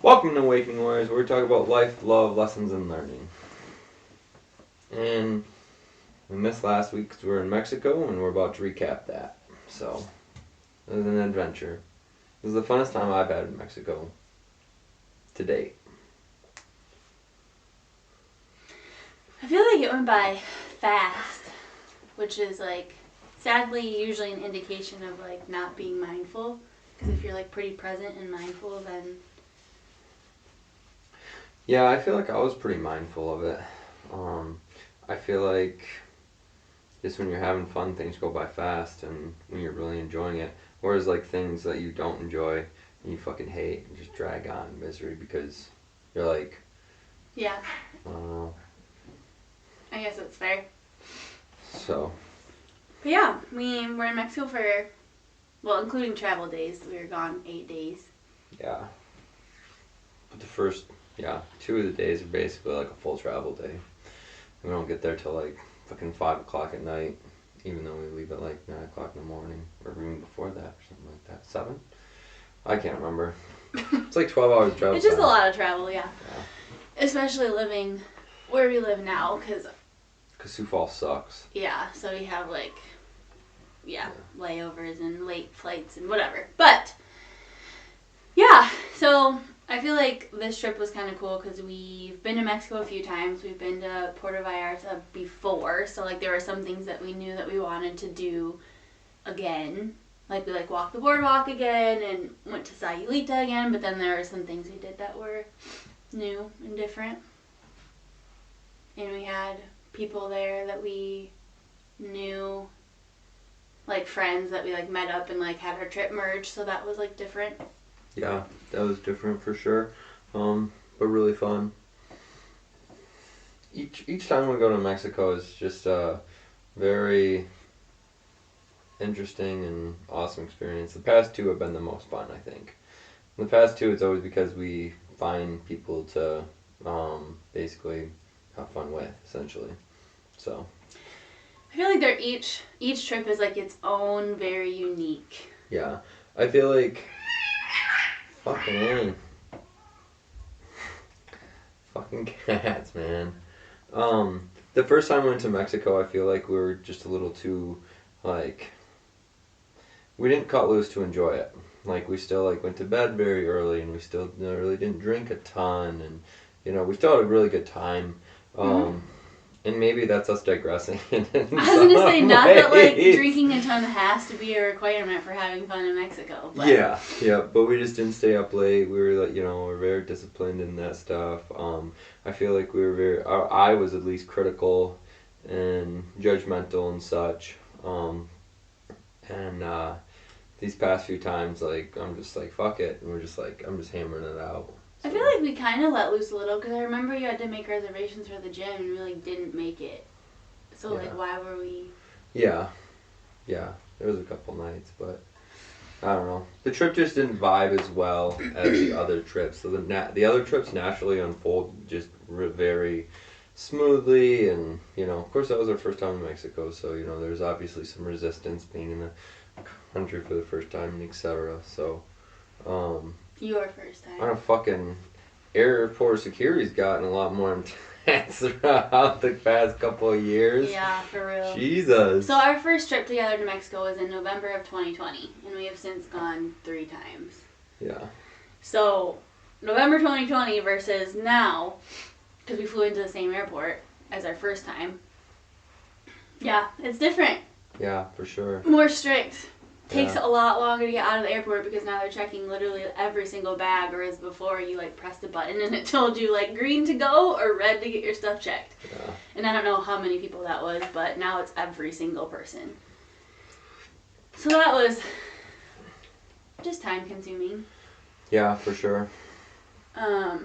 Welcome to Waking Warriors, where we talk about life, love, lessons, and learning. And we missed last week because we were in Mexico, and we're about to recap that. So, it was an adventure. It was the funnest time I've had in Mexico to date. I feel like it went by fast, which is sadly usually an indication of not being mindful. Because if you're pretty present and mindful, then Yeah, I feel like I was pretty mindful of it. I feel like just when you're having fun, things go by fast, and when you're really enjoying it. Whereas, things that you don't enjoy and you fucking hate and just drag on in misery because you're like, yeah, I don't know. I guess that's fair. So, But yeah, we were in Mexico for, well, including travel days. We were gone 8 days. yeah. But the first, 2 of the days are basically like a full travel day. We don't get there till fucking 5 o'clock at night, even though we leave at 9 o'clock in the morning, or even before that, or something like that. 7? I can't remember. It's 12 hours of travel. It's just time. a lot of travel, yeah. Yeah. Especially living where we live now, because Sioux Falls sucks. yeah, so we have layovers and late flights and whatever. But yeah, so I feel like this trip was kind of cool because we've been to Mexico a few times. We've been to Puerto Vallarta before, so there were some things that we knew that we wanted to do again. We walked the boardwalk again and went to Sayulita again, but then there were some things we did that were new and different. And we had people there that we knew, friends that we met up and had our trip merged, so that was different. Yeah, that was different for sure, but really fun. Each time we go to Mexico is just a very interesting and awesome experience. The past 2 have been the most fun, I think. In the past 2, it's always because we find people to basically have fun with, essentially. So. I feel like they're each trip is its own very unique. Yeah, I feel like fucking cats, man. The first time we went to Mexico, I feel like we were just a little too we didn't cut loose to enjoy it. We still went to bed very early, and we still really didn't drink a ton, and we still had a really good time. And maybe that's us digressing. I was gonna say, not that drinking a ton has to be a requirement for having fun in Mexico. But. Yeah, but we just didn't stay up late. We were we're very disciplined in that stuff. I feel like we were I was at least critical and judgmental and such. And these past few times, I'm just fuck it, and we're just I'm just hammering it out. So. I feel like we kind of let loose a little, because I remember you had to make reservations for the gym, and we didn't make it. So why were we? Yeah, there was a couple nights, but I don't know. The trip just didn't vibe as well as the other trips. So the other trips naturally unfold just very smoothly, and of course that was our first time in Mexico, so there's obviously some resistance being in the country for the first time, and etc. So your first time. Our fucking airport security's gotten a lot more intense throughout the past couple of years. Yeah, for real. Jesus. So our first trip together to Mexico was in November of 2020, and we have since gone 3 times. Yeah. So November 2020 versus now, because we flew into the same airport as our first time. Yeah, it's different. Yeah, for sure. More strict. Takes a lot longer to get out of the airport because now they're checking literally every single bag, whereas before you pressed a button and it told you green to go or red to get your stuff checked. Yeah. And I don't know how many people that was, but now it's every single person. So that was just time consuming. Yeah, for sure. Yeah.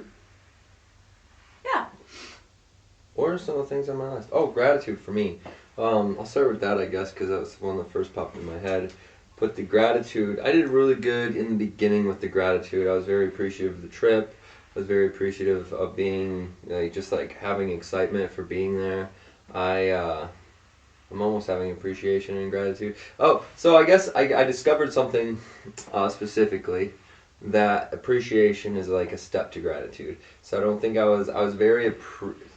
What are some of the things on my list? Oh, gratitude for me. I'll start with that, I guess, because that was one that first popped in my head. But the gratitude, I did really good in the beginning with the gratitude. I was very appreciative of the trip. I was very appreciative of being, having excitement for being there. I'm almost having appreciation and gratitude. Oh, so I guess I discovered something specifically that appreciation is like a step to gratitude. So I don't think I was very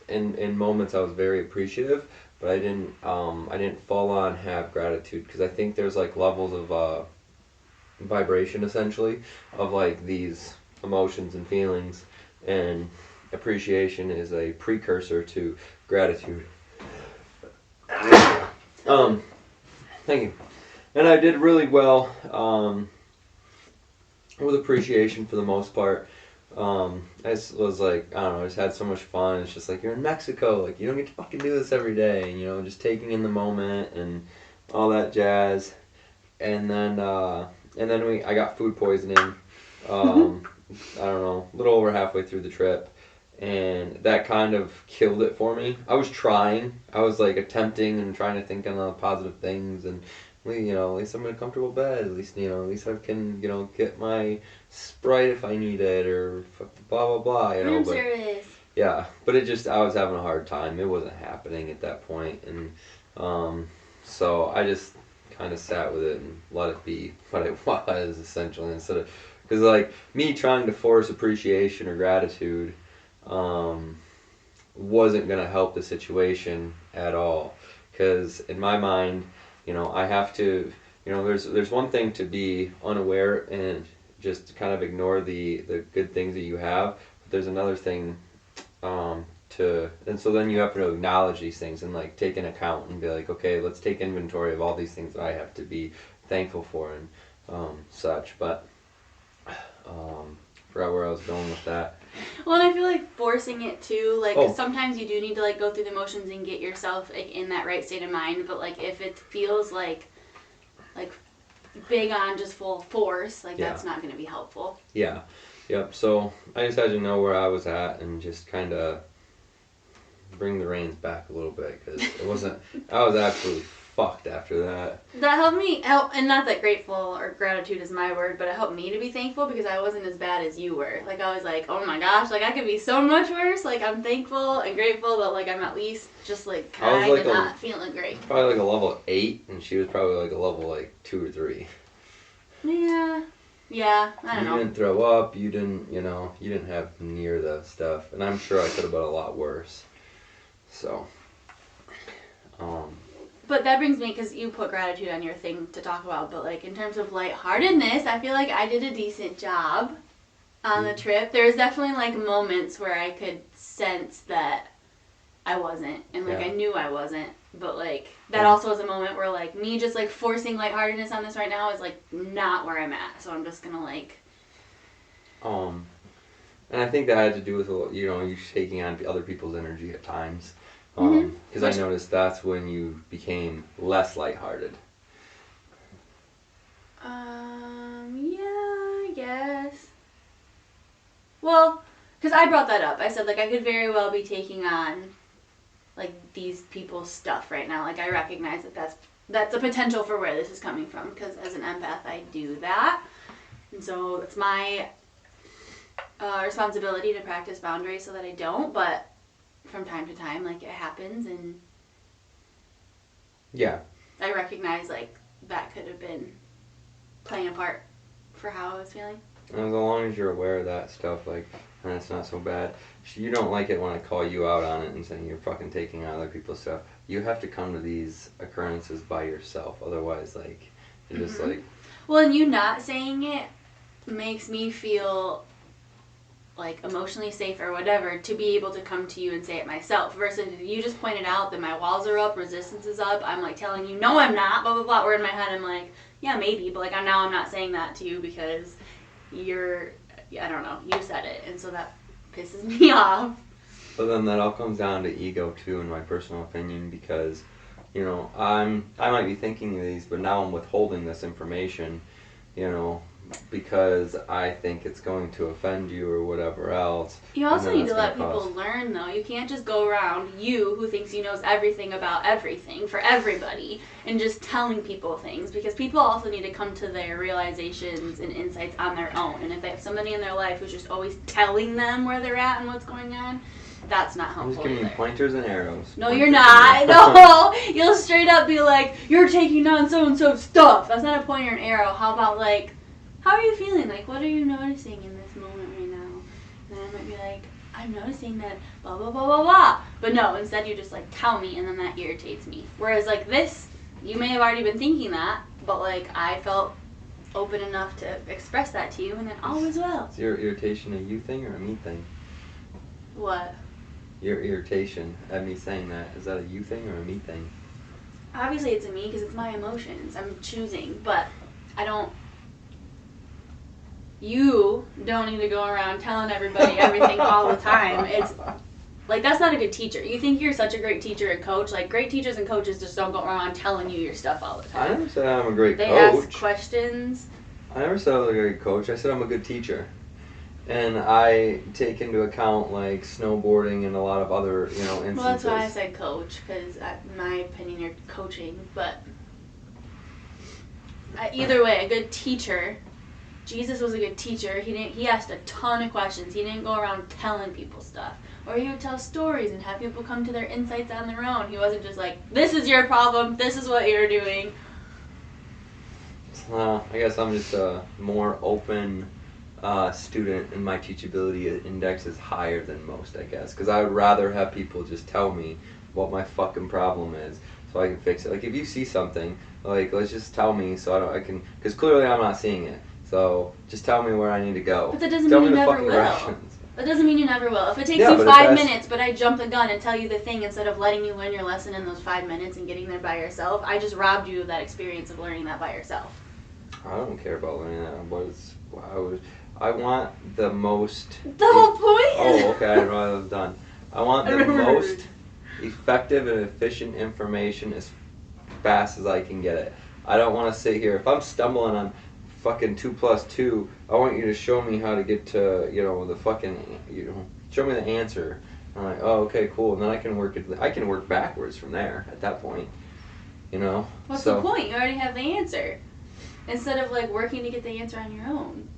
in moments I was very appreciative, but I didn't full on have gratitude because I think there's like levels of vibration essentially of like these emotions and feelings, and appreciation is a precursor to gratitude. Thank you. And I did really well with appreciation for the most part. I just was like, I don't know, I just had so much fun. It's just like, you're in Mexico, like, you don't get to fucking do this every day, and, you know, just taking in the moment and all that jazz. And then I got food poisoning, I don't know, a little over halfway through the trip. And that kind of killed it for me. I was trying. I was like attempting and trying to think on the positive things, and you know, at least I'm in a comfortable bed. At least, you know, at least I can, you know, get my Sprite if I need it, or blah blah blah. You know, room but service. yeah, but it just, I was having a hard time. It wasn't happening at that point, and so I just kind of sat with it and let it be what it was essentially, instead of, because like me trying to force appreciation or gratitude wasn't going to help the situation at all. Because in my mind, you know, I have to, you know, there's one thing to be unaware and just kind of ignore the good things that you have, but there's another thing and so then you have to acknowledge these things and like take an account and be like, okay, let's take inventory of all these things that I have to be thankful for and such. But forgot where I was going with that. Well, and I feel like forcing it too, like, 'cause Oh. sometimes you do need to, like, go through the motions and get yourself, like, in that right state of mind, but, like, if it feels like big on just full force, like, Yeah. that's not going to be helpful. Yeah. Yep. So I just had to know where I was at and just kind of bring the reins back a little bit, because it wasn't, I was absolutely fucked after that. That helped me, and not that grateful or gratitude is my word, but it helped me to be thankful because I wasn't as bad as you were. Like, I was like, oh my gosh, like, I could be so much worse. Like, I'm thankful and grateful that, like, I'm at least just, like, I was kind like of not feeling great. Probably like a level 8, and she was probably like a level like 2 or 3. Yeah, I don't You know. didn't throw up, you didn't, you know, you didn't have near the stuff, and I'm sure I could have been a lot worse. So, But that brings me, because you put gratitude on your thing to talk about, but, like, in terms of lightheartedness, I feel like I did a decent job on the trip. There was definitely, like, moments where I could sense that I wasn't, and, like, Yeah. I knew I wasn't, but, like, that Yeah. also was a moment where, like, me just, like, forcing lightheartedness on this right now is, like, not where I'm at, so I'm just gonna, like... and I think that had to do with, you know, you taking on other people's energy at times. Mhm. Because I noticed that's when you became less lighthearted. Yeah, I guess. Well, because I brought that up. I said, like, I could very well be taking on, like, these people's stuff right now. Like, I recognize that that's a potential for where this is coming from, because as an empath, I do that. And so it's my responsibility to practice boundaries so that I don't, but from time to time, like, it happens, and Yeah. I recognize, like, that could have been playing a part for how I was feeling. And as long as you're aware of that stuff, like, and it's not so bad. You don't like it when I call you out on it and saying you're fucking taking on other people's stuff. You have to come to these occurrences by yourself. Otherwise, like, you're just like... Well, and you not saying it makes me feel, like, emotionally safe or whatever to be able to come to you and say it myself, versus you just pointed out that my walls are up, resistance is up, I'm, like, telling you, no, I'm not, blah, blah, blah, or in my head I'm like, yeah, maybe, but, like, I'm not saying that to you because you're, I don't know, you said it, and so that pisses me off. But then that all comes down to ego too, in my personal opinion, because, you know, I might be thinking these, but now I'm withholding this information, you know, because I think it's going to offend you or whatever else. You also need to let gonna people learn, though. You can't just go around, you who thinks you knows everything about everything for everybody, and just telling people things, because people also need to come to their realizations and insights on their own. And if they have somebody in their life who's just always telling them where they're at and what's going on, that's not I'm helpful just giving you either. pointers and arrows. No, Pointers you're and not. arrows. No, you'll straight up be like, you're taking on so-and-so stuff. That's not a pointer and arrow. How about, like, how are you feeling? Like, what are you noticing in this moment right now? And then I might be like, I'm noticing that blah, blah, blah, blah, blah. But no, instead you just, like, tell me, and then that irritates me. Whereas, like, this, you may have already been thinking that, but, like, I felt open enough to express that to you, and then all was well. Is your irritation a you thing or a me thing? What? Your irritation at me saying that, is that a you thing or a me thing? Obviously it's a me, because it's my emotions. I'm choosing, but I don't... You don't need to go around telling everybody everything all the time. It's like, that's not a good teacher. You think you're such a great teacher and coach. Like, great teachers and coaches just don't go around telling you your stuff all the I time. never said I'm a great They coach. ask questions. I never said I was a great coach. I said I'm a good teacher. And I take into account, like, snowboarding and a lot of other, instances. Well, that's why I said coach, because in my opinion you're coaching. But either way, a good teacher... Jesus was a good teacher. He asked a ton of questions. He didn't go around telling people stuff. Or he would tell stories and have people come to their insights on their own. He wasn't just like, this is your problem, this is what you're doing. I guess I'm just a more open student, and my teachability index is higher than most, I guess. Because I would rather have people just tell me what my fucking problem is so I can fix it. Like, if you see something, like, let's just tell me so I can, because clearly I'm not seeing it. So just tell me where I need to go. But that doesn't tell mean me you the never fucking will. directions. That doesn't mean you never will. If it takes Yeah, you but 5 if that's- minutes, but I jump the gun and tell you the thing instead of letting you learn your lesson in those 5 minutes and getting there by yourself, I just robbed you of that experience of learning that by yourself. I don't care about learning that. I want the most... The whole point is... Oh, okay, I didn't know I was done. I want the most effective and efficient information as fast as I can get it. I don't want to sit here. If I'm stumbling on fucking 2 plus 2, I want you to show me how to get to, the fucking, show me the answer. I'm like, oh, okay, cool. And then I can work backwards from there at that point, What's the point? You already have the answer. Instead of, like, working to get the answer on your own.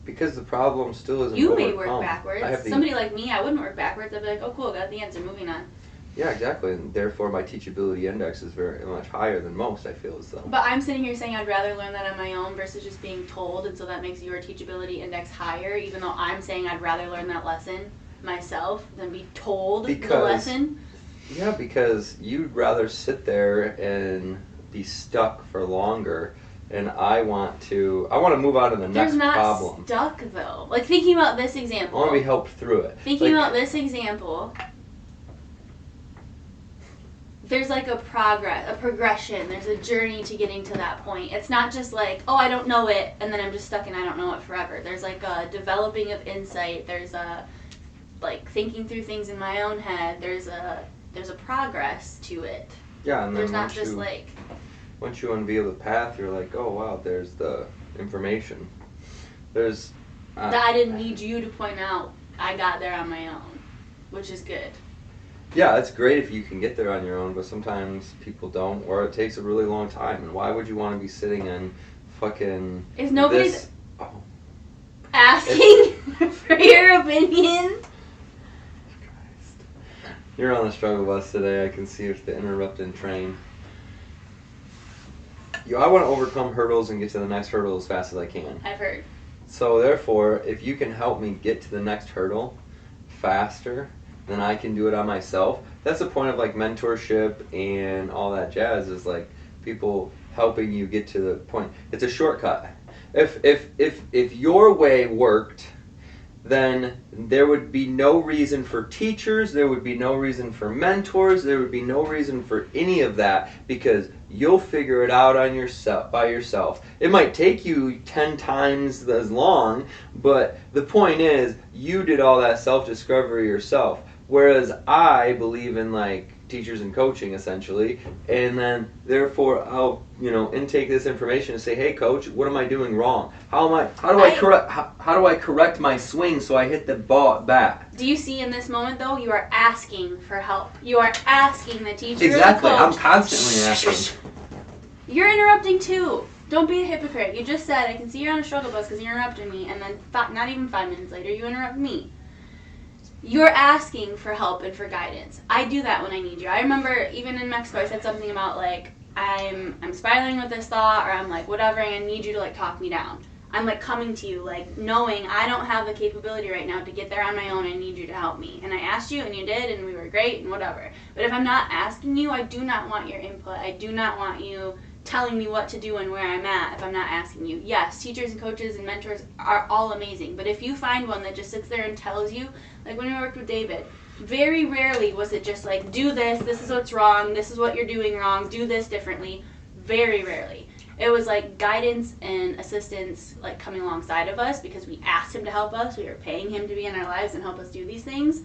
Because the problem still isn't You may overcome. work backwards. Somebody like me, I wouldn't work backwards. I'd be like, oh, cool, got the answer, moving on. Yeah, exactly. And therefore, my teachability index is very much higher than most, I feel as though. But I'm sitting here saying I'd rather learn that on my own versus just being told, and so that makes your teachability index higher, even though I'm saying I'd rather learn that lesson myself than be told the lesson. Yeah, because you'd rather sit there and be stuck for longer, and I want to move on to the next problem. There's not stuck, though. Like, thinking about this example. I want to be helped through it. Thinking about this example... There's like a progression, there's a journey to getting to that point. It's not just like, oh, I don't know it, and then I'm just stuck and I don't know it forever. There's like a developing of insight, there's a, like, thinking through things in my own head, there's a progress to it. Yeah, and then there's not just like... Once you unveil the path, you're like, oh, wow, there's the information. There's... that I didn't need you to point out. I got there on my own, which is good. Yeah, it's great if you can get there on your own, but sometimes people don't, or it takes a really long time. And why would you want to be sitting in fucking... If nobody's asking for your opinion... Christ. You're on the struggle bus today. I can see it's the interrupting train. I want to overcome hurdles and get to the next hurdle as fast as I can. I've heard. So therefore, if you can help me get to the next hurdle faster... then I can do it on myself. That's the point of, like, mentorship and all that jazz, is like people helping you get to the point. It's a shortcut. If your way worked, then there would be no reason for teachers, there would be no reason for mentors, there would be no reason for any of that, because you'll figure it out on by yourself. It might take you 10 times as long, but the point is, you did all that self-discovery yourself. Whereas I believe in, like, teachers and coaching, essentially, and then therefore I'll, intake this information and say, hey, coach, what am I doing wrong? How do I correct my swing so I hit the ball bat? Do you see in this moment, though, you are asking for help. You are asking the teacher Exactly. or the coach. I'm constantly asking. You're interrupting too. Don't be a hypocrite. You just said, I can see you're on a struggle bus because you interrupted me, and then not even 5 minutes later, you interrupt me. You're asking for help and for guidance. I do that when I need you. I remember even in Mexico, I said something about, like, I'm spiraling with this thought, or I'm like whatever, and I need you to like talk me down. I'm like coming to you, like knowing I don't have the capability right now to get there on my own. I need you to help me. And I asked you, and you did, and we were great, and whatever. But if I'm not asking you, I do not want your input. I do not want you telling me what to do and where I'm at if I'm not asking you. Yes, teachers and coaches and mentors are all amazing. But if you find one that just sits there and tells you, like when we worked with David, very rarely was it just like, do this, this is what's wrong, this is what you're doing wrong, do this differently. Very rarely. It was like guidance and assistance like coming alongside of us because we asked him to help us. We were paying him to be in our lives and help us do these things.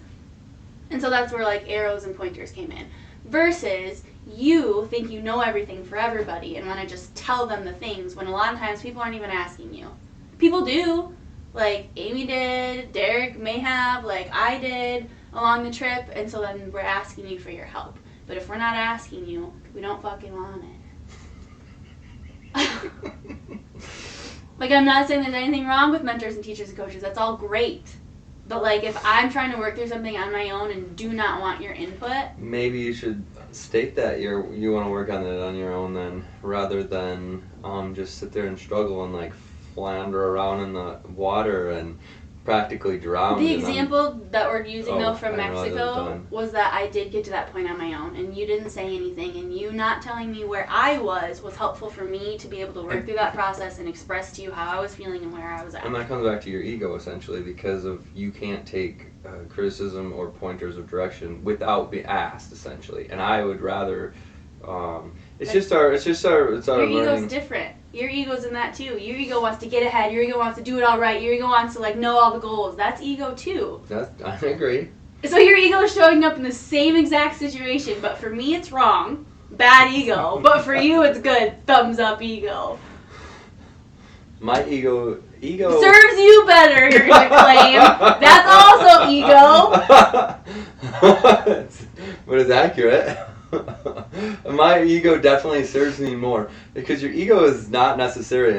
And so that's where like arrows and pointers came in. Versus you think you know everything for everybody and want to just tell them the things when a lot of times people aren't even asking you. People do. Like Amy did, Derek may have, like I did along the trip. And so then we're asking you for your help. But if we're not asking you, we don't fucking want it. Like, I'm not saying there's anything wrong with mentors and teachers and coaches. That's all great. But, like, if I'm trying to work through something on my own and do not want your input... Maybe you should state that you want to work on it on your own then, rather than just sit there and struggle and, like, flounder around in the water and practically drown. The example that we're using, though, from I didn't realize it was Mexico done. was that I did get to that point on my own, and you didn't say anything, and you not telling me where I was helpful for me to be able to work through that process and express to you how I was feeling and where I was at. And that comes back to your ego, essentially, because of you can't take criticism or pointers of direction without being asked, essentially. And I would rather, it's our Your learning. ego's different. Your ego's in that too. Your ego wants to get ahead. Your ego wants to do it all right. Your ego wants to like know all the goals. That's ego too. I agree. So your ego is showing up in the same exact situation, but for me it's wrong. Bad ego. But for you it's good. Thumbs up ego. My ego Serves you better, you're gonna claim. That's also ego. But it's accurate. My ego definitely serves me more because your ego is not necessarily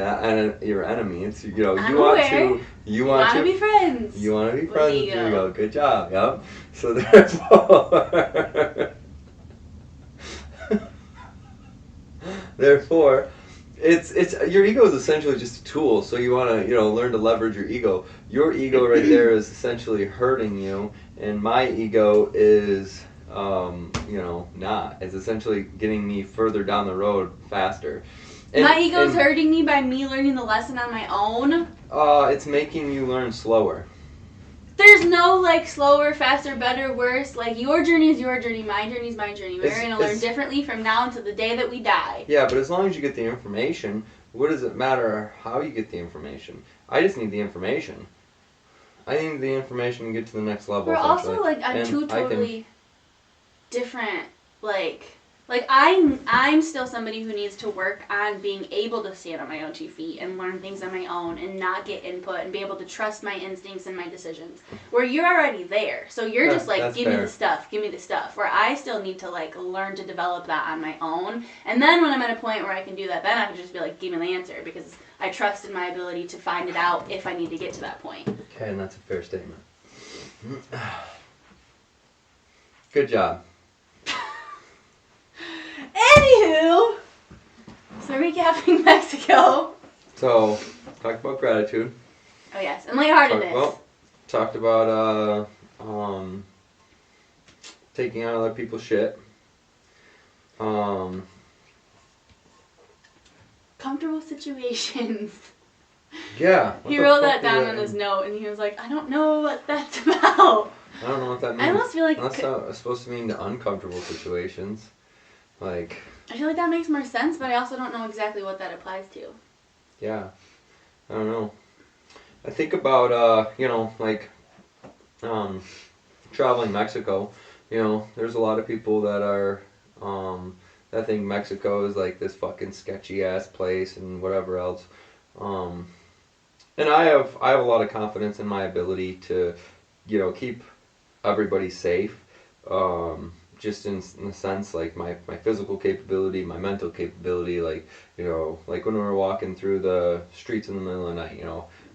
your enemy. It's you I'm want aware. to you want to be friends. You want to be with friends with ego. your ego. Good job. Yep. So therefore, it's your ego is essentially just a tool. So you want to learn to leverage your ego. Your ego right there is essentially hurting you, and my ego is not. It's essentially getting me further down the road faster. My ego's hurting me by me learning the lesson on my own. It's making you learn slower. There's no like slower, faster, better, worse. Like your journey is your journey, my journey is my journey. We're gonna learn differently from now until the day that we die. Yeah, but as long as you get the information, what does it matter how you get the information? I just need the information. I need the information to get to the next level. We're also like on two totally different like I'm still somebody who needs to work on being able to stand on my own 2 feet and learn things on my own and not get input and be able to trust my instincts and my decisions. Where you're already there. So you're just like, give me the stuff. Where I still need to like learn to develop that on my own. And then when I'm at a point where I can do that, then I can just be like, give me the answer because I trust in my ability to find it out if I need to get to that point. Okay, and that's a fair statement. Good job. Anywho, so recapping Mexico. So, talked about gratitude. Oh yes, and lightheartedness. Talked about taking on other people's shit. Comfortable situations. Yeah. He wrote that down on his note, and he was like, I don't know what that's about. I don't know what that means. I almost feel like that's supposed to mean the uncomfortable situations. Like. I feel like that makes more sense, but I also don't know exactly what that applies to. Yeah. I don't know. I think about traveling Mexico. There's a lot of people that are that think Mexico is like this fucking sketchy ass place and whatever else. And I have a lot of confidence in my ability to, keep everybody safe. Just in the sense, like, my physical capability, my mental capability, like when we were walking through the streets in the middle of the night,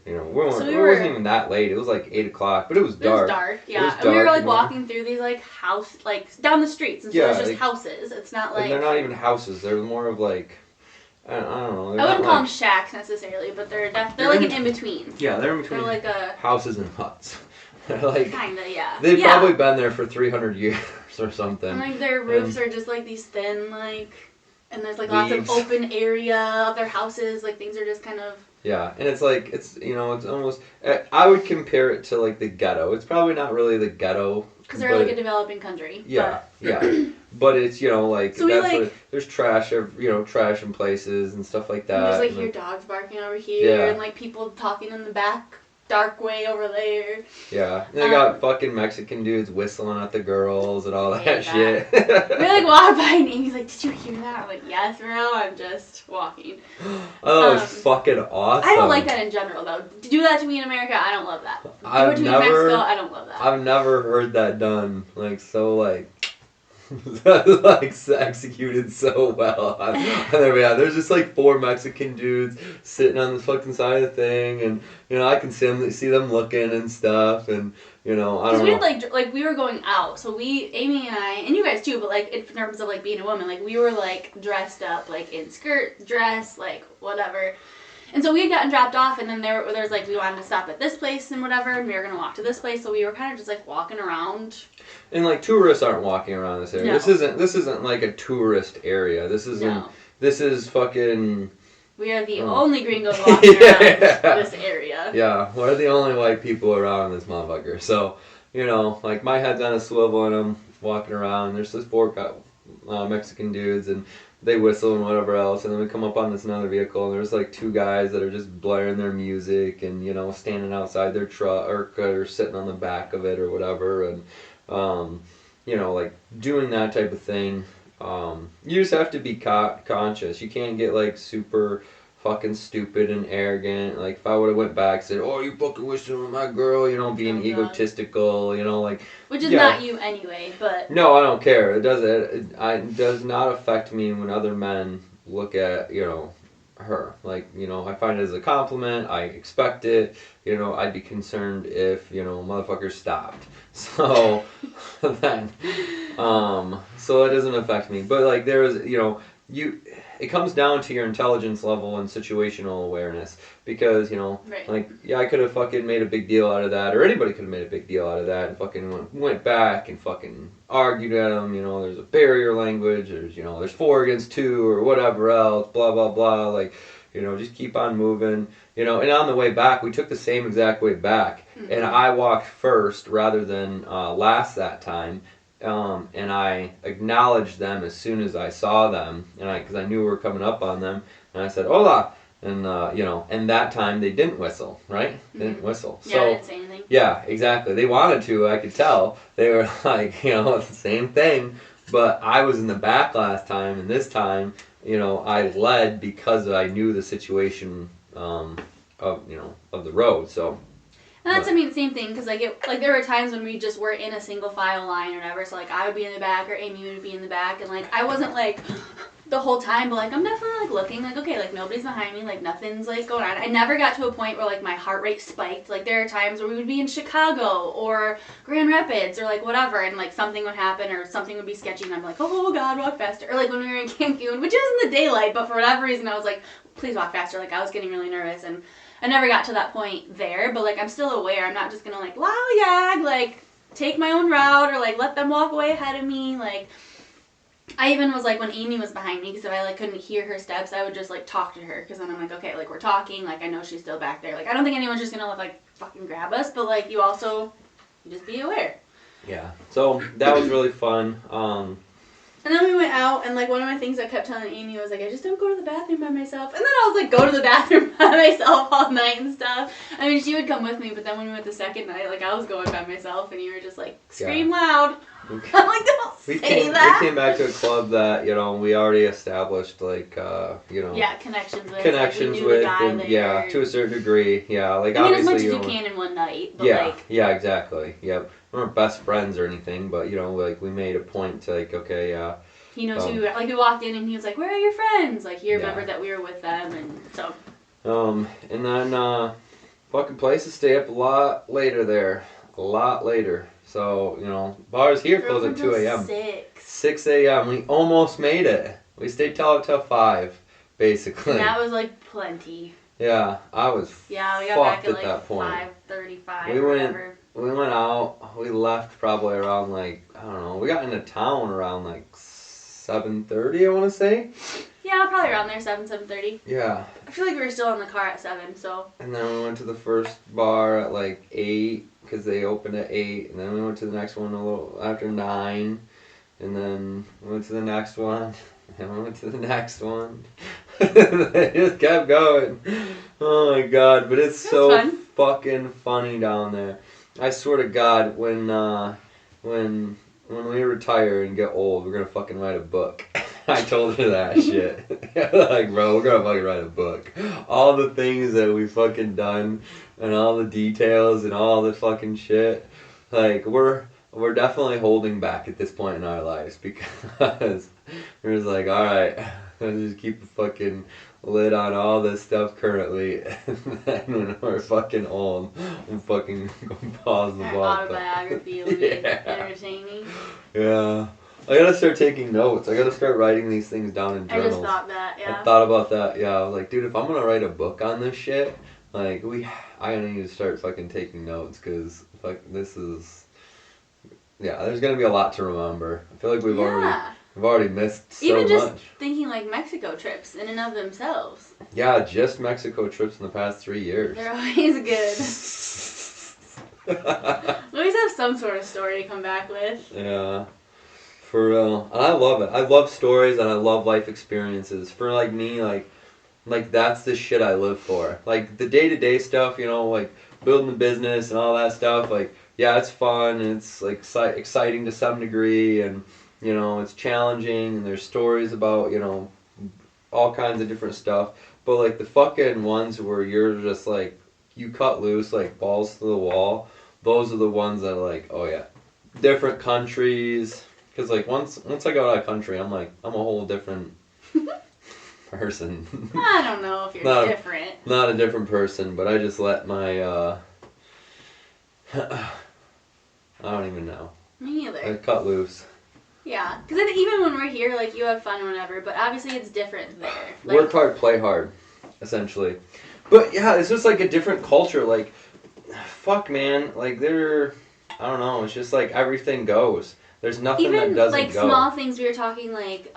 You know, we So we wasn't even that late. It was like 8 o'clock, but it was dark. It was dark, yeah. It was And we were dark, like you know? walking through these like down the streets, and so Yeah, there's just like- houses. It's not And like they're not even houses. They're more of like, I don't know. They're I wouldn't not call them like, shacks necessarily, but they're They're like in- an in between. Yeah, they're in They're between like a houses and huts. They're like, kinda, yeah. they've yeah. probably been there for 300 years or something. And like their roofs are just like these thin like, and there's like lots Leaves. of open area of their houses. Like things are just kind of. Yeah, and it's like, it's, you know, it's almost, I would compare it to like the ghetto. It's probably not really the ghetto. Because they're but- like a developing country. Yeah, yeah. But it's, you know, like, So we, that's like- what, there's trash, you know, trash in places and stuff like that. And there's like and, hear dogs barking over here, Yeah. and like people talking in the back dark way over there. Yeah, and they got fucking Mexican dudes whistling at the girls and all I that hate shit. We like walk by and Amy's like, "Did you hear that?" I'm like, "Yes, bro. I'm just walking." Oh, it was fucking awesome. I don't like that in general though. To do that to me in America, I don't love that. Do I've it to me in Mexico, I don't love that. I've never heard that done like so like like executed so well. Yeah, there's just like 4 Mexican dudes sitting on the fucking side of the thing, and you know I can see them looking and stuff, and you know I Because don't we know. had like we were going out, so Amy and I, and you guys too, but like in terms of like being a woman, like we were like dressed up like in skirt, dress, like whatever. And so we had gotten dropped off, and then there's like we wanted to stop at this place and whatever, and we were gonna walk to this place, so we were kind of just like walking around. And like tourists aren't walking around this area. No. This isn't like a tourist area. This isn't. No, This is fucking. we are the Oh. only gringos walking Yeah. around this area. Yeah, we're the only white people around this motherfucker. So, you know, like my head's on a swivel and I'm walking around. There's this 4 Mexican dudes and they whistle and whatever else. And then we come up on this another vehicle and there's like 2 guys that are just blaring their music and, you know, standing outside their truck or sitting on the back of it or whatever. And, you know, like doing that type of thing. You just have to be conscious. You can't get like super fucking stupid and arrogant. Like if I would have went back and said, "Oh, you fucking whistling with my girl," you know, being Oh, God. egotistical, you know, like Which is Yeah. not you anyway, but no, I don't care. It does not affect me when other men look at, you know, her. Like, you know, I find it as a compliment. I expect it. You know, I'd be concerned if, you know, motherfucker stopped. So then, so it doesn't affect me. But like there is, you know, it comes down to your intelligence level and situational awareness because, you know, right. like, yeah, I could have fucking made a big deal out of that, or anybody could have made a big deal out of that and fucking went back and fucking argued at them, you know, there's a barrier language, there's 4 against 2 or whatever else, blah, blah, blah, like, you know, just keep on moving, you know, and on the way back, we took the same exact way back, and I walked first rather than last that time, and I acknowledged them as soon as I saw them, and because I knew we were coming up on them, and I said, "Hola," and you know, and that time they didn't whistle, right? They didn't whistle. Yeah, I So didn't say anything. yeah, exactly. They wanted to. I could tell. They were like, you know, it's the same thing. But I was in the back last time, and this time, you know, I led because I knew the situation of the road. So. And that's, I mean, same thing, because, like, there were times when we just were in a single file line or whatever, so, like, I would be in the back or Amy would be in the back, and, like, I wasn't, like, the whole time, but, like, I'm definitely, like, looking, like, okay, like, nobody's behind me, like, nothing's, like, going on. I never got to a point where, like, my heart rate spiked. Like, there are times where we would be in Chicago or Grand Rapids or, like, whatever, and, like, something would happen or something would be sketchy, and I'm like, oh, God, walk faster. Or, like, when we were in Cancun, which is in the daylight, but for whatever reason, I was like, please walk faster. Like, I was getting really nervous, and I never got to that point there, but, like, I'm still aware. I'm not just gonna, like, lollygag, like, take my own route or, like, let them walk away ahead of me. Like, I even was, like, when Amy was behind me, because if I, like, couldn't hear her steps, I would just, like, talk to her, because then I'm like, okay, like, we're talking, like, I know she's still back there. Like, I don't think anyone's just gonna, like, fucking grab us, but, like, you just be aware. Yeah. So that was really fun. And then we went out, and, like, one of my things I kept telling Amy was, like, I just don't go to the bathroom by myself. And then I was, like, go to the bathroom by myself all night and stuff. I mean, she would come with me, but then when we went the second night, like, I was going by myself, and you were just, like, scream loud. I'm like, don't say that. We came back to a club that, you know, we already established, like, you know. Yeah, connections with. Connections like, we knew with, the guy and, there. yeah, to a certain degree, yeah. Like, I mean, as obviously, much as you you know, can in one night, but, yeah, like. yeah, exactly, yep. We weren't best friends or anything, but, you know, like, we made a point to, like, okay, He knows who, like, we walked in and he was like, where are your friends? Like, he Yeah. remembered that we were with them, and so. and then, fucking places stay up a lot later there. A lot later. So, you know, bars here We're close open at 2 till a.m. 6. 6 a.m. We almost made it. We stayed till 5, basically. And that was like plenty. Yeah, I was Yeah, we got back fucked at at like that point. 5:35 We or went- whatever. We went out. We left probably around like, I don't know. We got into town around like 7:30, I want to say. Yeah, probably around there, 7:30. Yeah. I feel like we were still in the car at 7, so. And then we went to the first bar at like 8 because they opened at 8. And then we went to the next one a little after 9. And then we went to the next one. And we went to the next one. They just kept going. Oh my god, but it's so fun. fucking funny down there. I swear to God, when we retire and get old, we're gonna fucking write a book. I told her that shit. Like, bro, we're gonna fucking write a book. All the things that we fucking done and all the details and all the fucking shit. Like, we're definitely holding back at this point in our lives because we're just like, alright, let's just keep a fucking lid on all this stuff currently, and then when we're fucking old, we'll fucking pause the Our ball. autobiography will be Yeah. entertaining. Yeah. I gotta start taking notes. I gotta start writing these things down in I journals. just thought that, yeah. I thought about that, yeah. I was like, dude, if I'm gonna write a book on this shit, like, I need to start fucking taking notes, because, this is, yeah, there's gonna be a lot to remember. I feel like we've already missed so Even just much. thinking like Mexico trips in and of themselves. Yeah, just Mexico trips in the past 3 years. They're always good. We always have some sort of story to come back with. Yeah, for real. And I love it. I love stories and I love life experiences. For like me, like that's the shit I live for. Like the day-to-day stuff, you know, like building the business and all that stuff, like, yeah, it's fun and it's like exciting to some degree, and you know, it's challenging, and there's stories about, you know, all kinds of different stuff. But like the fucking ones where you're just like, you cut loose like balls to the wall, those are the ones that are like, oh yeah, different countries. Because like once I go out of country, I'm a whole different person. I don't know if you're different. Not a different person, but I just let my I don't even know. Me I either. cut loose. Yeah, because even when we're here, like, you have fun or whatever, but obviously it's different there. Like, Work hard, play hard, essentially. But yeah, it's just like a different culture. Like, fuck, man. Like, I don't know. It's just like everything goes. There's nothing that even doesn't like go. small things, we were talking like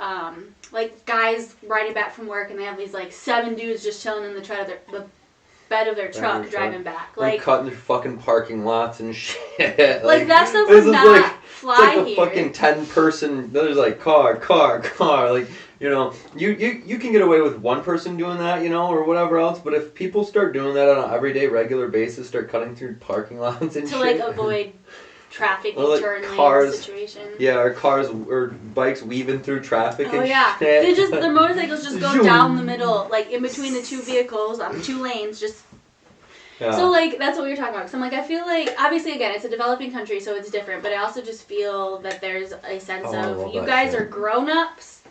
guys riding back from work and they have these like 7 dudes just chilling in the bed of their truck driving back. Like, cutting through fucking parking lots and shit. like that stuff this would is not like, fly it's like a here. fucking 10-person. There's like car. Like, you know, you can get away with one person doing that, you know, or whatever else. But if people start doing that on an everyday, regular basis, start cutting through parking lots and to shit, like avoid traffic or, like, turn lane cars, situation. yeah, or cars or bikes weaving through traffic Oh and yeah, shit. their motorcycles just go Zoom. down the middle, like in between the two vehicles on 2 lanes, just. Yeah. So like that's what we were talking about. So I'm like, I feel like obviously again it's a developing country, so it's different, but I also just feel that there's a sense Oh, I of love you that guys shit. are grown-ups,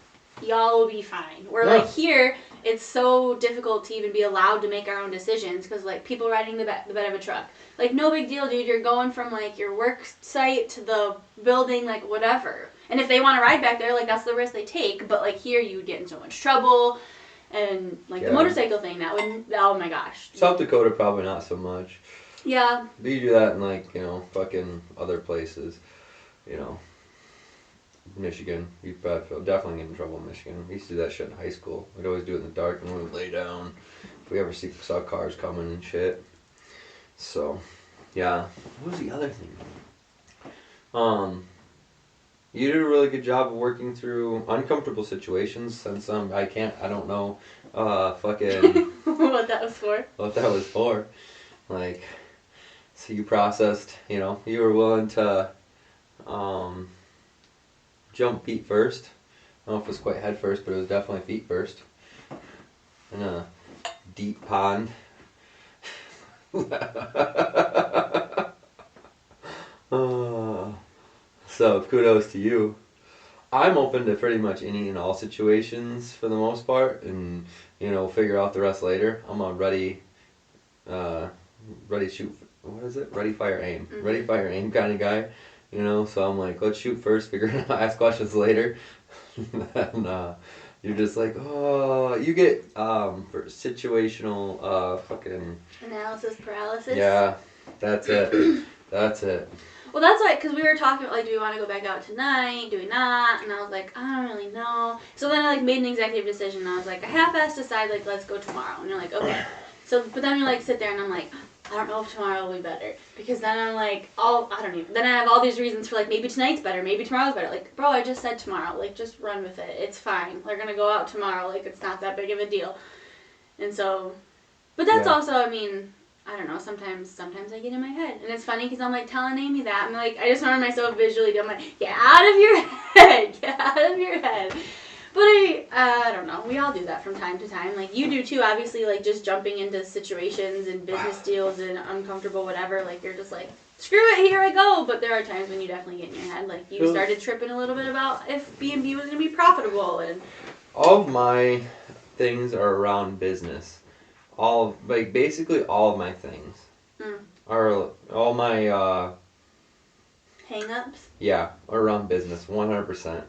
y'all will be fine. Where Yeah. like here it's so difficult to even be allowed to make our own decisions because like people riding the bed of a truck, like no big deal, dude. You're going from like your work site to the building, like whatever. And if they want to ride back there, like that's the risk they take. But like here you would get in so much trouble. And like the Yeah. motorcycle thing, that would, oh my gosh. South Dakota probably not so much. Yeah. But you do that in like, you know, fucking other places, you know. Michigan, you'd definitely get in trouble in Michigan. We used to do that shit in high school. We'd always do it in the dark and we would lay down if we ever saw cars coming and shit. So, yeah. What was the other thing? You did a really good job of working through uncomfortable situations since I don't know fucking What that was for. what that was for. Like, so you processed, you know, you were willing to jump feet first. I don't know if it was quite head first, but it was definitely feet first. In a deep pond. So kudos to you. I'm open to pretty much any and all situations for the most part, and you know, figure out the rest later. I'm a ready ready shoot. What is it? Ready fire aim. Mhm. Ready fire aim kind of guy. You know, so I'm like, let's shoot first, figure it out, ask questions later. And you're just like, oh, you get for situational fucking Analysis paralysis. yeah, that's it. That's it. Well, that's like, because we were talking, like, do we want to go back out tonight? Do we not? And I was like, I don't really know. So then I, like, made an executive decision. And I was like, I half-assed decide, like, let's go tomorrow. And you're like, okay. So, but then you, like, sit there and I'm like, I don't know if tomorrow will be better. Because then I'm like, then I have all these reasons for, like, maybe tonight's better, maybe tomorrow's better. Like, bro, I just said tomorrow. Like, just run with it. It's fine. We're going to go out tomorrow. Like, it's not that big of a deal. And so, but that's Yeah. also, I mean, I don't know, sometimes I get in my head. And it's funny because I'm like telling Amy that. I'm like, I just remember myself visually. I'm like, get out of your head. Get out of your head. But I don't know. We all do that from time to time. Like, you do too, obviously, like, just jumping into situations and business deals and uncomfortable whatever. Like, you're just like, screw it, here I go. But there are times when you definitely get in your head. Like, you started tripping a little bit about if B&B was going to be profitable. And All of my things are around business. Basically all of my things are all my hang-ups. yeah, are around business 100%.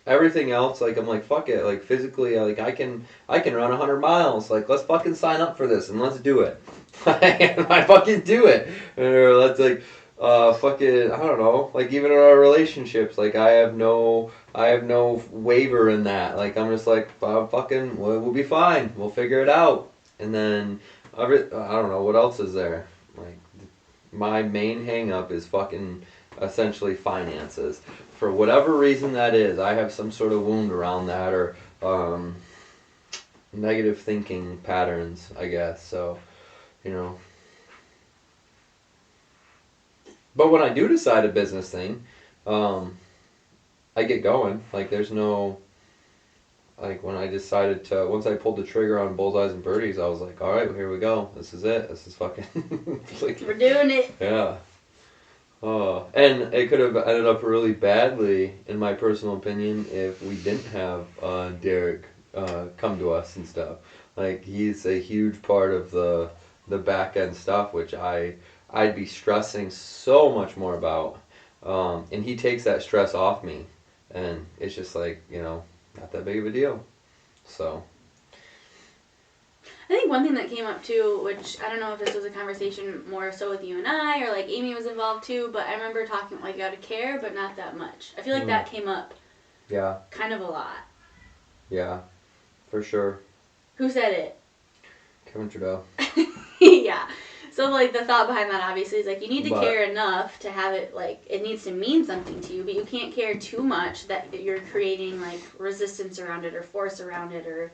Everything else, like, I'm like, fuck it, like, physically, like, I can run 100 miles, like, let's fucking sign up for this and let's do it. And I fucking do it. Or let's, like, fucking, I don't know, like, even in our relationships, like, I have no waiver in that. Like, I'm just like, fucking, we'll be fine, we'll figure it out. And then, I don't know, what else is there? Like, my main hang up is fucking essentially finances. For whatever reason that is, I have some sort of wound around that, or negative thinking patterns, I guess. So, you know. But when I do decide a business thing, I get going. Like, there's no, like, when I decided to, once I pulled the trigger on Bullseyes and Birdies, I was like, all right, here we go. This is it. This is fucking, like, We're doing it. yeah. And it could have ended up really badly, in my personal opinion, if we didn't have Derek come to us and stuff. Like, he's a huge part of the back end stuff, which I'd be stressing so much more about. And he takes that stress off me, and it's just like, you know, not that big of a deal. So. I think one thing that came up too, which I don't know if this was a conversation more so with you and I, or like Amy was involved too, but I remember talking like out of care, but not that much. I feel like that came up Yeah. kind of a lot. Yeah, for sure. Who said it? Kevin Trudeau. Yeah. So like the thought behind that obviously is like you need to care enough to have it like it needs to mean something to you, but you can't care too much that you're creating like resistance around it or force around it or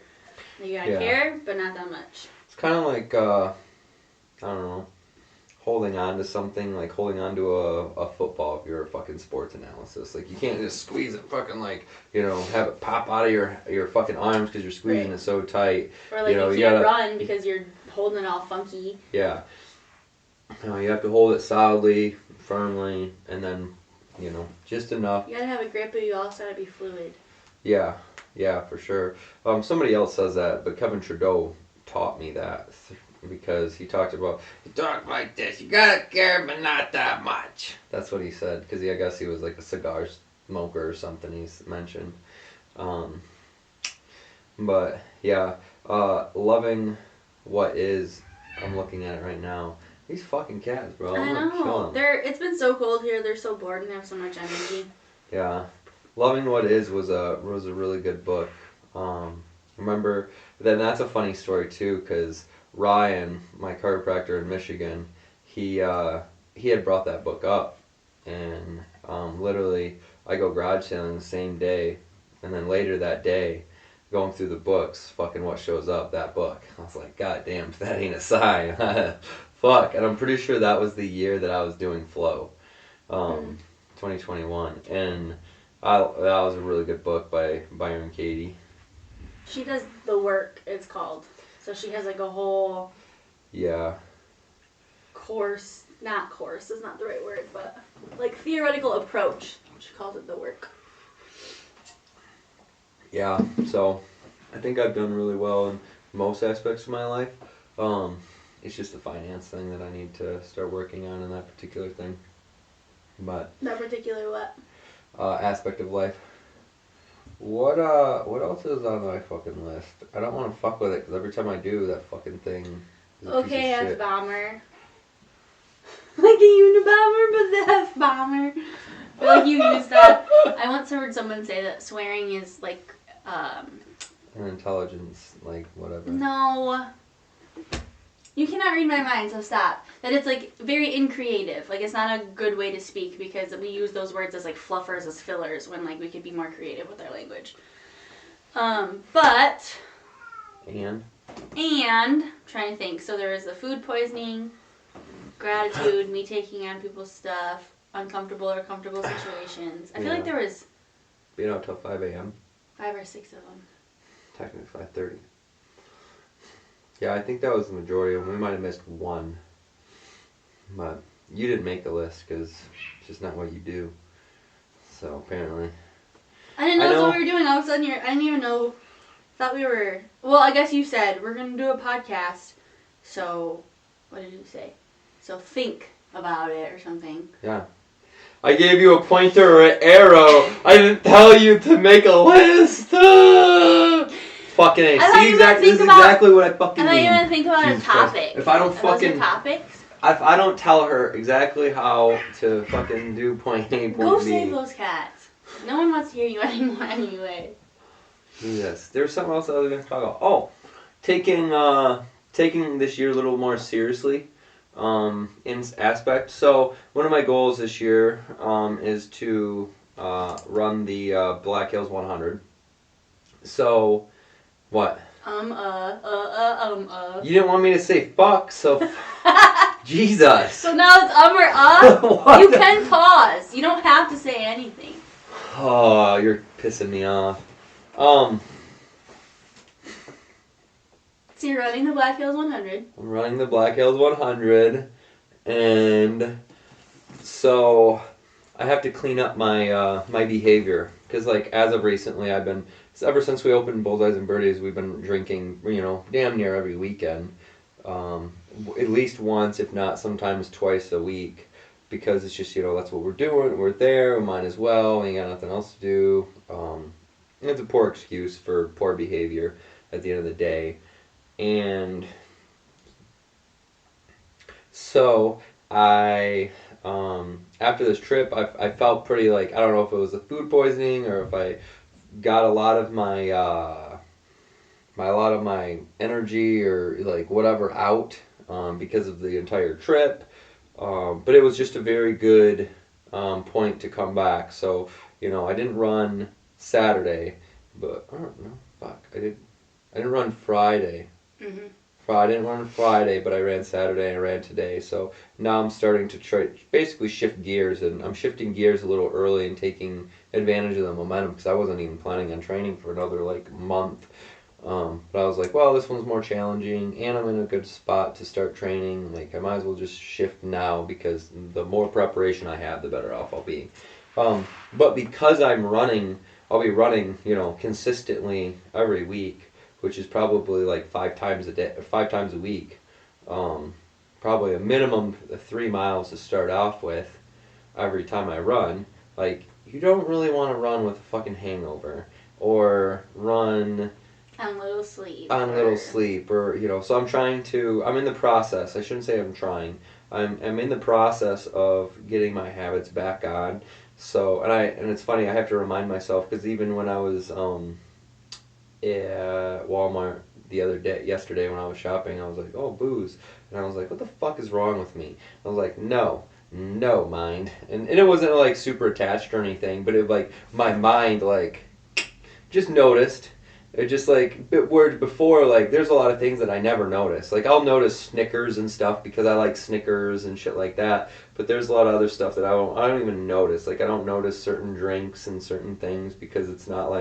you gotta care, but not that much. It's kind of like, I don't know, holding on to something, like holding on to a football if you're a fucking sports analysis. Like, you can't just squeeze it fucking, like, you know, have it pop out of your fucking arms because you're squeezing it so tight. Or like you can't run because you're holding it all funky. Yeah. You know, you have to hold it solidly, firmly, and then, you know, just enough. You gotta have a grip, but you also gotta be fluid. Yeah. Yeah, for sure. Somebody else says that, but Kevin Trudeau taught me that because he talked about, you talk like this, you gotta care, but not that much. That's what he said, because I guess he was like a cigar smoker or something he's mentioned. But, yeah, loving what is, I'm looking at it right now. These fucking cats, bro. I know. It's been so cold here, they're so bored and they have so much energy. Yeah. Loving What Is was a really good book. Remember, then that's a funny story too, because Ryan, my chiropractor in Michigan, he had brought that book up, and literally I go garage sailing the same day, and then later that day, going through the books, fucking what shows up, that book. I was like, God damn, if that ain't a sign. Fuck, and I'm pretty sure that was the year that I was doing Flow, 2021, and that was a really good book by Byron Katie. She does the work, it's called. So she has like a whole course, not course is not the right word, but like theoretical approach. She calls it the work. Yeah, so I think I've done really well in most aspects of my life. it's just the finance thing that I need to start working on in that particular thing. But That particular what? aspect of life. What else is on my fucking list? I don't want to fuck with it because every time I do, that fucking thing is a piece Okay, of F shit. bomber. Like the Unabomber, but the F bomber. I feel like you use that. I once heard someone say that swearing is like, And intelligence, like whatever. no. You cannot read my mind, so stop. That it's like very increative. Like it's not a good way to speak because we use those words as like fluffers, as fillers, when like we could be more creative with our language. But And I'm trying to think. So there is the food poisoning, gratitude, me taking on people's stuff, uncomfortable or comfortable situations. I feel like there was being out till 5 a.m. 5 or 6 of them. Technically 5:30. Yeah, I think that was the majority of them. We might have missed one. But you didn't make the list because it's just not what you do. So apparently. I didn't know that's what we were doing. All of a sudden, I didn't even know. Thought we were. Well, I guess you said we're gonna do a podcast. So, what did you say? So think about it or something. Yeah. I gave you a pointer or an arrow. I didn't tell you to make a list. Fucking A. See, this is exactly what I fucking mean. I thought you were gonna think about Jesus a topic. Christ. If I don't Are those your fucking topics? if I don't tell her exactly how to fucking do point A, point Go B. save those cats. No one wants to hear you anymore anyway. Yes. There's something else I was going to talk about. Oh, taking this year a little more seriously in aspect. So one of my goals this year is to run the Black Hills 100. So, what? You didn't want me to say fuck, so Jesus. So now it's or What? You can pause. You don't have to say anything. Oh, you're pissing me off. So you're running the Black Hills 100. I'm running the Black Hills 100, and so I have to clean up my my behavior because, like, as of recently, I've been ever since we opened Bullseyes and Birdies, we've been drinking, damn near every weekend, at least once, if not sometimes twice a week, because it's just that's what we're doing. We're there. We might as well. We ain't got nothing else to do. It's a poor excuse for poor behavior at the end of the day. And so I, after this trip, I felt pretty like, I don't know if it was the food poisoning or if I got a lot of my energy or like whatever out because of the entire trip. But it was just a very good point to come back. So, I didn't run Saturday, but I don't know. Fuck, I didn't run Friday. Mm-hmm. I didn't run Friday, but I ran Saturday and I ran today. So now I'm starting to basically shift gears, and I'm shifting gears a little early and taking advantage of the momentum because I wasn't even planning on training for another month. But I was like, well, this one's more challenging, and I'm in a good spot to start training. Like, I might as well just shift now because the more preparation I have, the better off I'll be. But because I'm running, I'll be running, consistently every week, which is probably 5 times a week. Probably a minimum of 3 miles to start off with every time I run. Like, you don't really want to run with a fucking hangover or run on little sleep. Or, so I'm in the process. I shouldn't say I'm trying. I'm in the process of getting my habits back on. So, and it's funny, I have to remind myself, because even when I was at Walmart yesterday when I was shopping, I was like, oh, booze. And I was like, what the fuck is wrong with me? I was like, no, mind. And it wasn't super attached or anything, but it my mind just noticed. It just whereas before, there's a lot of things that I never notice. I'll notice Snickers and stuff because I like Snickers and shit like that. But there's a lot of other stuff that I don't even notice. I don't notice certain drinks and certain things because it's not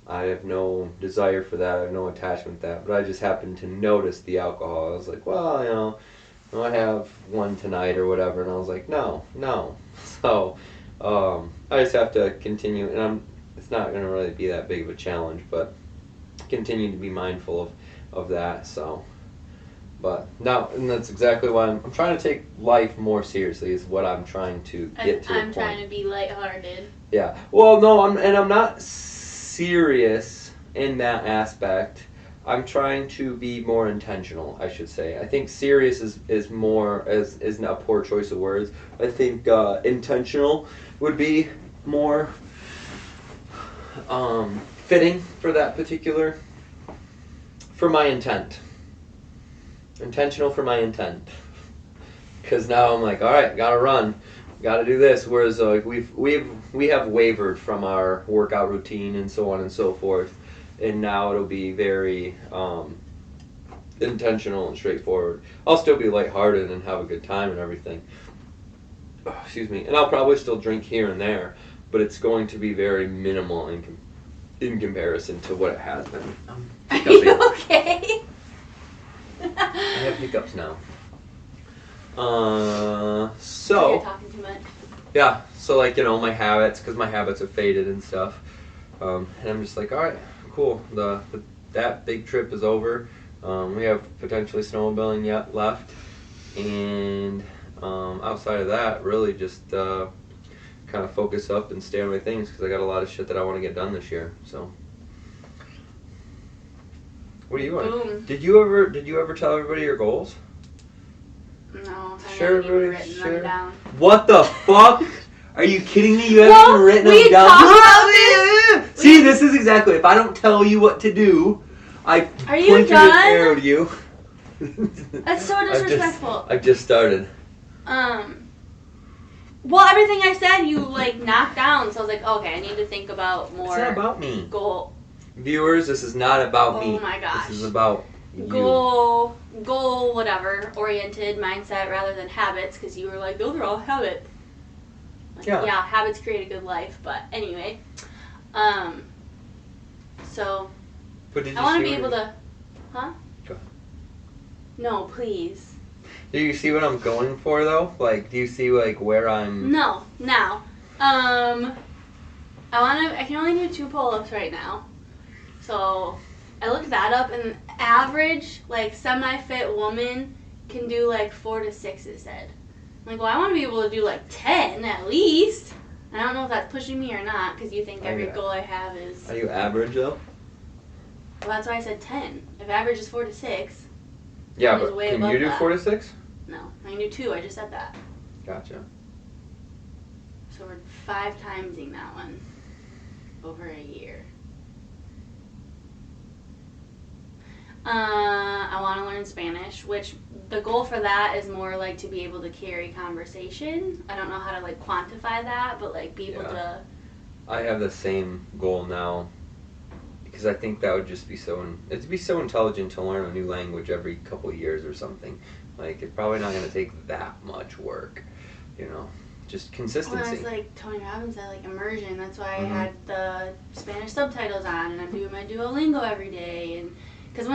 I have no desire for that. I have no attachment to that. But I just happened to notice the alcohol. I was like, well, I have one tonight or whatever. And I was like, no. So I just have to continue, and it's not going to really be that big of a challenge, but continue to be mindful of that. So, But no, and that's exactly why I'm trying to take life more seriously. Is what I'm trying to get to. I'm trying to be lighthearted. Yeah. Well, no, I'm not serious in that aspect. I'm trying to be more intentional, I should say. I think serious is more is not a poor choice of words. I think intentional would be more fitting for that particular for my intent. Intentional for my intent. Because now I'm like, all right, gotta run, gotta do this. Whereas we have wavered from our workout routine and so on and so forth, and now it'll be very intentional and straightforward. I'll still be lighthearted and have a good time and everything. Oh, excuse me, and I'll probably still drink here and there, but it's going to be very minimal in comparison to what it has been. Are you okay? I have hiccups now. You're So talking too much. yeah, so like my habits, because my habits have faded and stuff, and I'm just like, all right, cool. That big trip is over. We have potentially snowmobiling yet left, and outside of that, really just kind of focus up and stay on my things because I got a lot of shit that I want to get done this year. So. What do you want? Boom. Did you ever tell everybody your goals? No, I Share haven't even everybody, written share. them down. What the fuck? Are you kidding me? You haven't Well, even written we them down. talked about this. See, this is exactly. If I don't tell you what to do, I Are you point done? an arrow to you. That's so disrespectful. I've just started. Well, everything I said you knocked down, so I was like, okay, I need to think about more. It's not about me. Goal. Viewers, this is not about me. Oh my gosh. This is about you. Goal, whatever, oriented mindset rather than habits, because you were like, those are all habits. Like, yeah, habits create a good life, but anyway. So, But did you I want to see be able what- to, huh? Go ahead. No, please. Do you see what I'm going for though? Like, do you see where I'm? No, now. I can only do 2 pull-ups right now. So, I looked that up, and average, semi-fit woman can do 4 to 6, it said. I'm like, well, I want to be able to do 10 at least. I don't know if that's pushing me or not, because you think every goal I have is. Are you average though? Well, that's why I said 10. If average is 4 to 6. Yeah, That is but way can above you do that. 4 to 6? No, I can do 2. I just said that. Gotcha. So we're 5 timesing that one over a year. I want to learn Spanish, which the goal for that is more to be able to carry conversation. I don't know how to quantify that, but be able to. I have the same goal now because I think that would just be it'd be so intelligent to learn a new language every couple of years or something. It's probably not going to take that much work, just consistency. Well, it's Tony Robbins said, immersion. That's why I had the Spanish subtitles on, and I'm doing my Duolingo every day. And because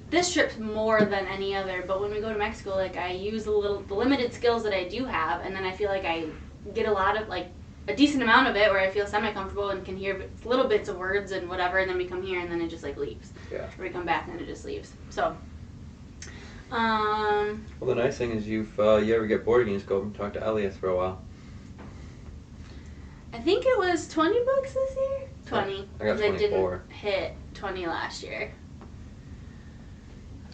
this trip's more than any other, but when we go to Mexico, I use the limited skills that I do have, and then I feel I get a lot of a decent amount of it where I feel semi-comfortable and can hear little bits of words and whatever, and then we come here and then it just leaves. Yeah. Or we come back and then it just leaves. So. Well, the nice thing is you ever get bored, you can just go and talk to Elias for a while. I think it was $20 this year. 20. I got 24. I didn't hit 20 last year.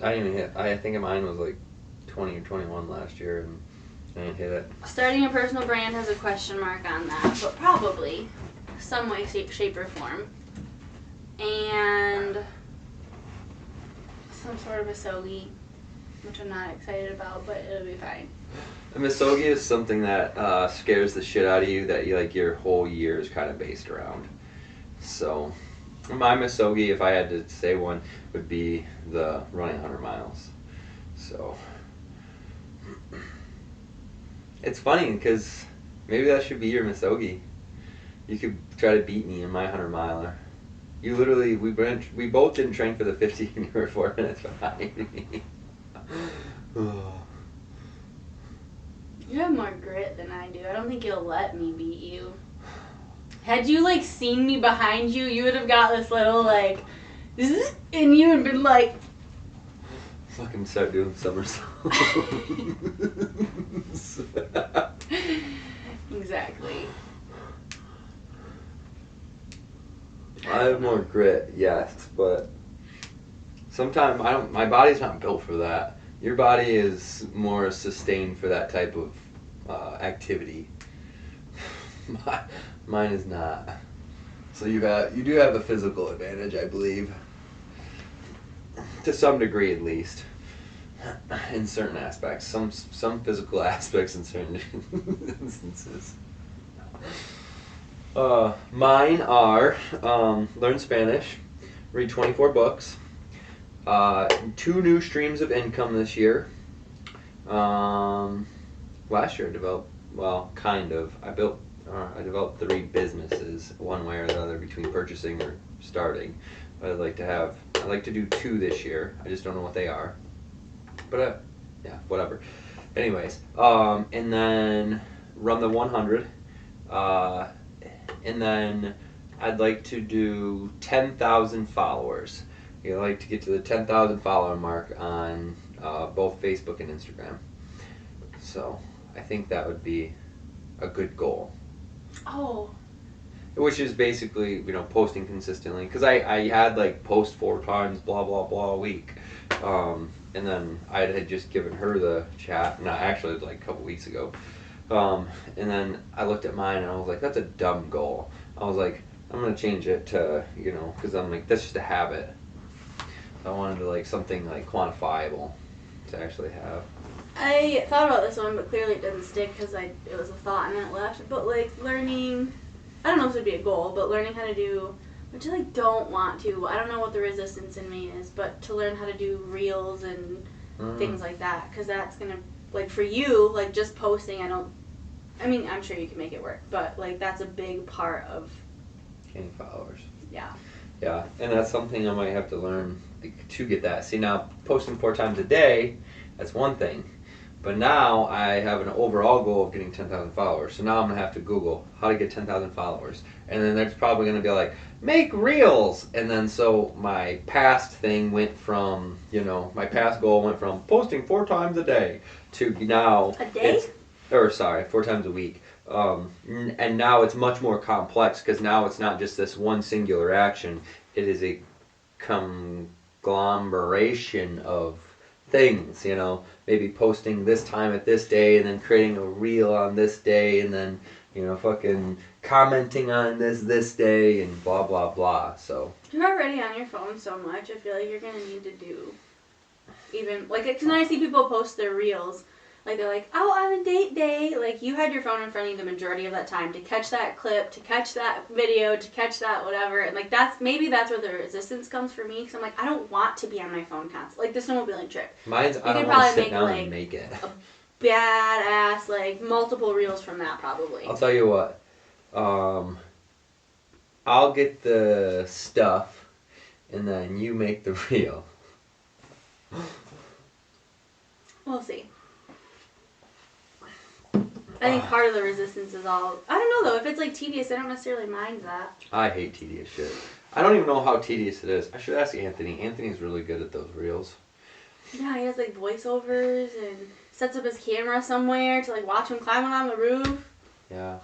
I didn't even hit. I think mine was 20 or 21 last year, and I didn't hit it. Starting a personal brand has a question mark on that, but probably some way, shape, or form. And some sort of a Sogi, which I'm not excited about, but it'll be fine. A misogi is something that scares the shit out of you that your whole year is kind of based around. So, my misogi, if I had to say one, would be the running 100 miles. So, it's funny because maybe that should be your misogi. You could try to beat me in my 100 miler. You literally, we both didn't train for the 50 and you were 4 minutes behind me. You have more grit than I do. I don't think you'll let me beat you. Had you seen me behind you, you would have got this little zzz, and you would have been Fucking start doing somersaults. Exactly. I have more grit, yes, but sometimes my body's not built for that. Your body is more sustained for that type of activity. Mine is not. So you do have a physical advantage, I believe, to some degree at least, in certain aspects. Some physical aspects in certain instances. Mine are learn Spanish, read 24 books, 2 new streams of income this year. Last year I developed, I developed 3 businesses, one way or the other, between purchasing or starting. But I'd like to do 2 this year. I just don't know what they are. But yeah, whatever. Anyways, and then run the 100. And then I'd like to do 10,000 followers. I'd like to get to the 10,000 follower mark on both Facebook and Instagram. So I think that would be a good goal. Oh. Which is basically, posting consistently. Because I had post 4 times, blah, blah, blah a week. And then I had just given her the chat, actually a couple weeks ago. And then I looked at mine and I was like, that's a dumb goal. I was like, I'm going to change it to, because I'm like, that's just a habit. I wanted to something quantifiable to actually have. I thought about this one, but clearly it didn't stick because it was a thought and then it left. But learning, I don't know if it would be a goal, but learning how to do, which I don't want to. I don't know what the resistance in me is, but to learn how to do reels and things like that, because that's gonna for you, just posting. I'm sure you can make it work, but that's a big part of gaining followers. Yeah. Yeah, and that's something I might have to learn to get that. See, now posting 4 times a day, that's one thing. But now I have an overall goal of getting 10,000 followers. So now I'm going to have to Google how to get 10,000 followers. And then there's probably going to be make reels. And then so my past thing went from, my past goal went from posting 4 times a day to now. A day? 4 times a week. And now it's much more complex because now it's not just this one singular action. It is a conglomeration of things, maybe posting this time at this day and then creating a reel on this day and then, fucking commenting on this day and blah, blah, blah. So you're already on your phone so much. I feel like you're going to need to do even, because when I see people post their reels, they're out on a date day. You had your phone in front of you the majority of that time to catch that clip, to catch that video, to catch that whatever. And that's where the resistance comes for me. Because I'm I don't want to be on my phone constantly. The snowmobiling trip. Mine's, I don't want to sit down and make it. A badass, multiple reels from that probably. I'll tell you what. I'll get the stuff and then you make the reel. We'll see. I think part of the resistance is all... I don't know, though. If it's, tedious, I don't necessarily mind that. I hate tedious shit. I don't even know how tedious it is. I should ask Anthony. Anthony's really good at those reels. Yeah, he has, voiceovers and sets up his camera somewhere to, watch him climbing on the roof. Yeah.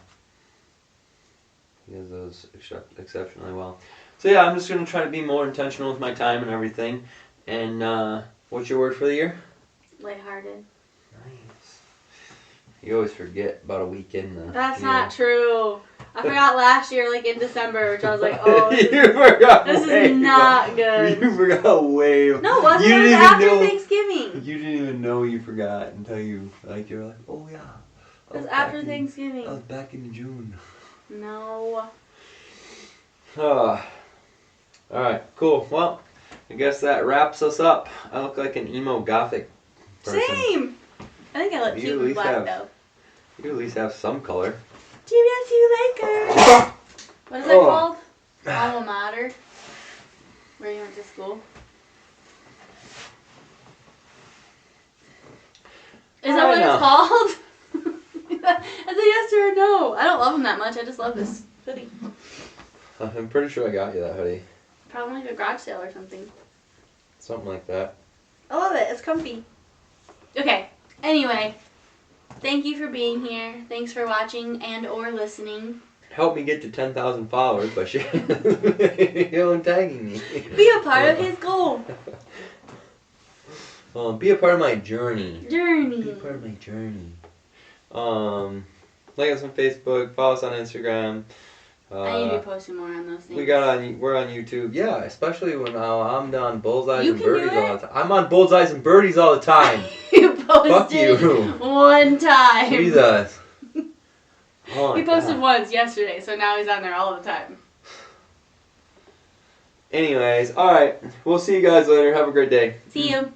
He does those exceptionally well. So, yeah, I'm just going to try to be more intentional with my time and everything. And, what's your word for the year? Lighthearted. Nice. You always forget about a week in the That's not true. I forgot last year, in December, which I was oh, you forgot this is not good. You forgot way. No, it wasn't. It was after Thanksgiving. You didn't even know you forgot until you, you were oh yeah. It was after Thanksgiving. I was back in June. No. Alright, cool. Well, I guess that wraps us up. I look like an emo gothic person. Same. I think I look cute and black, though. You at least have some color. GBSU Lakers! What is that called? Alma Mater? Where you went to school? Is that what it's called? I said yes or no. I don't love them that much. I just love this hoodie. I'm pretty sure I got you that hoodie. Probably a garage sale or something. Something like that. I love it. It's comfy. Okay. Anyway, thank you for being here. Thanks for watching and or listening. Help me get to 10,000 followers by sharing the video and tagging me. Be a part of his goal. Be a part of my journey. Be a Journey. part of my journey. Like us on Facebook, follow us on Instagram. I need to be posting more on those things. We're on YouTube. Yeah, especially when I'm on bullseyes You and can do birdies it. all the time. I'm on bullseyes and birdies all the time. You posted Fuck you. one time. Jesus. Oh my He posted God. once yesterday, so now he's on there all the time. Anyways, alright. We'll see you guys later. Have a great day. See you.